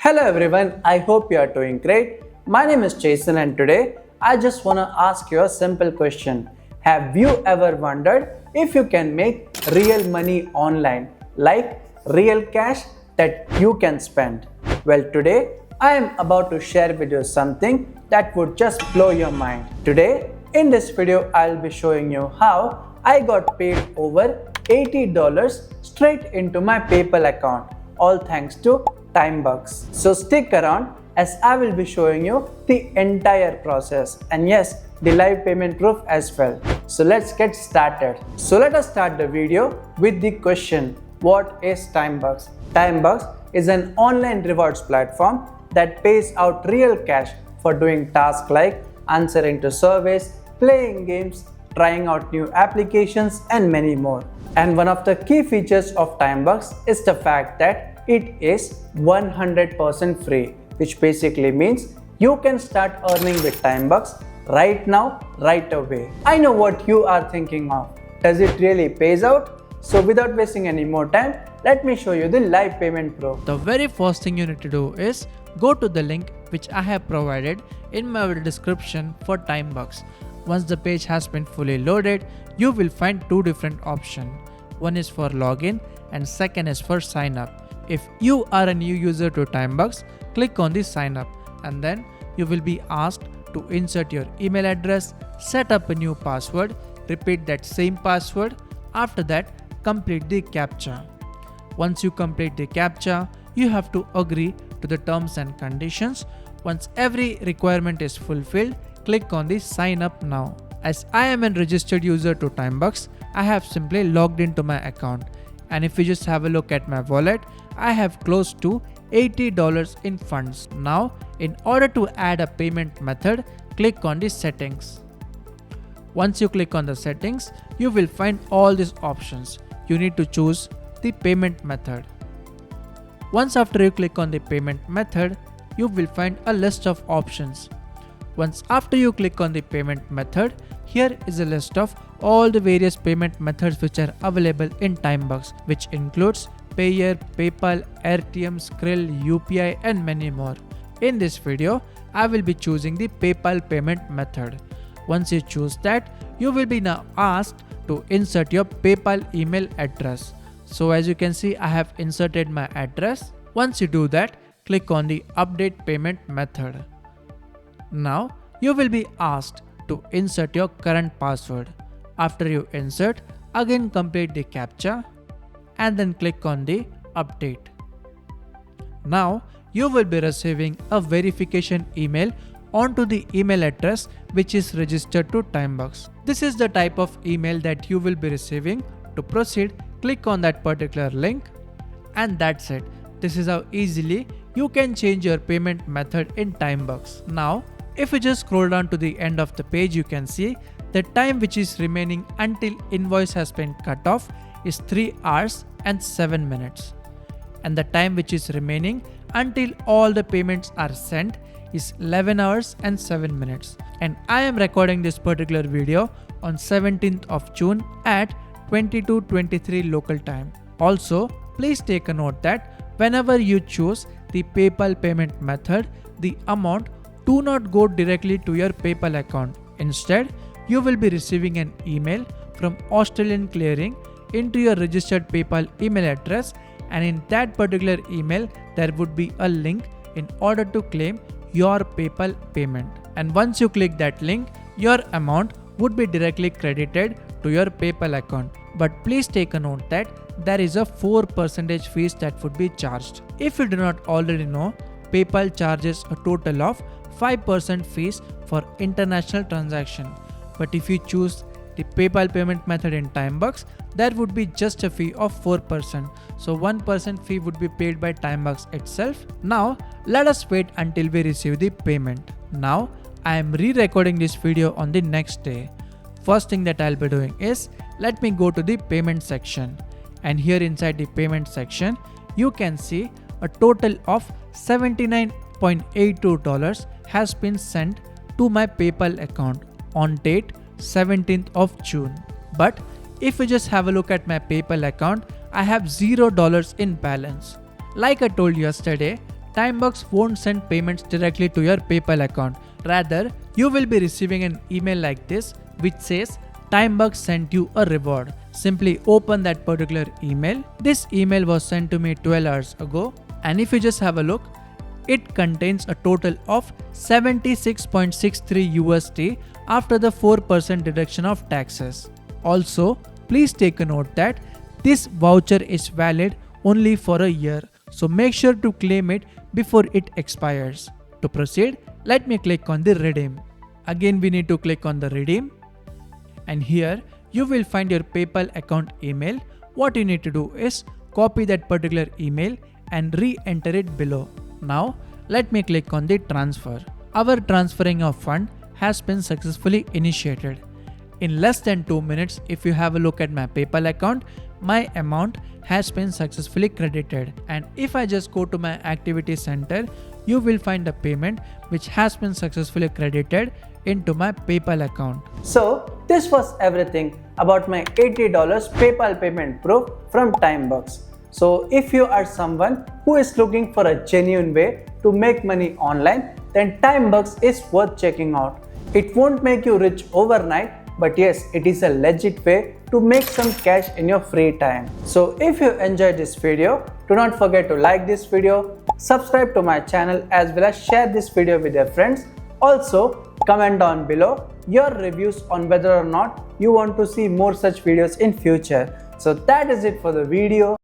Hello everyone, I hope you are doing great. My name is Jason and today I just want to ask you a simple question. Have you ever wondered if you can make real money online, like real cash that you can spend? Well, today I am about to share with you something that would just blow your mind. Today, in this video, I'll be showing you how I got paid over $80 straight into my PayPal account, all thanks to TimeBucks. So stick around as I will be showing you the entire process and yes, the live payment proof as well. So let's get started. So let us start the video with the question, what is TimeBucks? TimeBucks is an online rewards platform that pays out real cash for doing tasks like answering to surveys, playing games, trying out new applications and many more. And one of the key features of TimeBucks is the fact that it is 100% free, which basically means you can start earning with TimeBucks right now, right away. I know what you are thinking of. Does it really pays out? So without wasting any more time, let me show you the live payment proof. The very first thing you need to do is go to the link which I have provided in my description for TimeBucks. Once the page has been fully loaded, you will find two different options. One is for login and second is for sign up. If you are a new user to TimeBucks, click on the sign up and then you will be asked to insert your email address, set up a new password, repeat that same password. After that, complete the CAPTCHA. Once you complete the CAPTCHA, you have to agree to the terms and conditions. Once every requirement is fulfilled, click on the sign up now. As I am a registered user to TimeBucks, I have simply logged into my account. And if you just have a look at my wallet, I have close to $80 in funds. Now, in order to add a payment method, click on the settings. Once you click on the settings, you will find all these options. You need to choose the payment method. Once after you click on the payment method, you will find a list of options. Once after you click on the payment method, here is a list of all the various payment methods which are available in TimeBucks, which includes Payeer, PayPal, RTM, Skrill, UPI and many more. In this video, I will be choosing the PayPal payment method. Once you choose that, you will be now asked to insert your PayPal email address. So as you can see, I have inserted my address. Once you do that, click on the update payment method. Now, you will be asked to insert your current password. After you insert, again complete the CAPTCHA and then click on the update. Now, you will be receiving a verification email onto the email address which is registered to TimeBucks. This is the type of email that you will be receiving. To proceed, click on that particular link and that's it. This is how easily you can change your payment method in TimeBucks. Now, if you just scroll down to the end of the page, you can see the time which is remaining until invoice has been cut off is 3 hours and 7 minutes. And the time which is remaining until all the payments are sent is 11 hours and 7 minutes. And I am recording this particular video on 17th of June at 22:23 local time. Also, please take a note that whenever you choose the PayPal payment method, the amount do not go directly to your PayPal account. Instead, you will be receiving an email from Australian Clearing into your registered PayPal email address, and in that particular email, there would be a link in order to claim your PayPal payment. And once you click that link, your amount would be directly credited to your PayPal account. But please take a note that there is a 4% fees that would be charged. If you do not already know, PayPal charges a total of 5% fees for international transaction. But if you choose the PayPal payment method in TimeBucks, there would be just a fee of 4%. So 1% fee would be paid by TimeBucks itself. Now, let us wait until we receive the payment. Now, I am re-recording this video on the next day. First thing that I'll be doing is, let me go to the payment section. And here inside the payment section, you can see a total of $79.82 has been sent to my PayPal account on date 17th of June. But if you just have a look at my PayPal account, I have $0 in balance. Like I told you yesterday, Timebox won't send payments directly to your PayPal account. Rather, you will be receiving an email like this which says Timebox sent you a reward. Simply open that particular email. This email was sent to me 12 hours ago, and if you just have a look, it contains a total of 76.63 USD after the 4% deduction of taxes. Also, please take a note that this voucher is valid only for a year, so make sure to claim it before it expires. To proceed, let me click on the redeem. Again, we need to click on the redeem, and here you will find your PayPal account email. What you need to do is copy that particular email and re-enter it below. Now, let me click on the transfer. Our transferring of fund has been successfully initiated. In less than 2 minutes, if you have a look at my PayPal account, my amount has been successfully credited. And if I just go to my activity center, you will find a payment which has been successfully credited into my PayPal account. So this was everything about my $80 PayPal payment proof from Timebox. So if you are someone who is looking for a genuine way to make money online, then Timebox is worth checking out. It won't make you rich overnight, but yes, it is a legit way to make some cash in your free time. So if you enjoyed this video, do not forget to like this video, subscribe to my channel, as well as share this video with your friends. Also, comment down below your reviews on whether or not you want to see more such videos in future. So that is it for the video.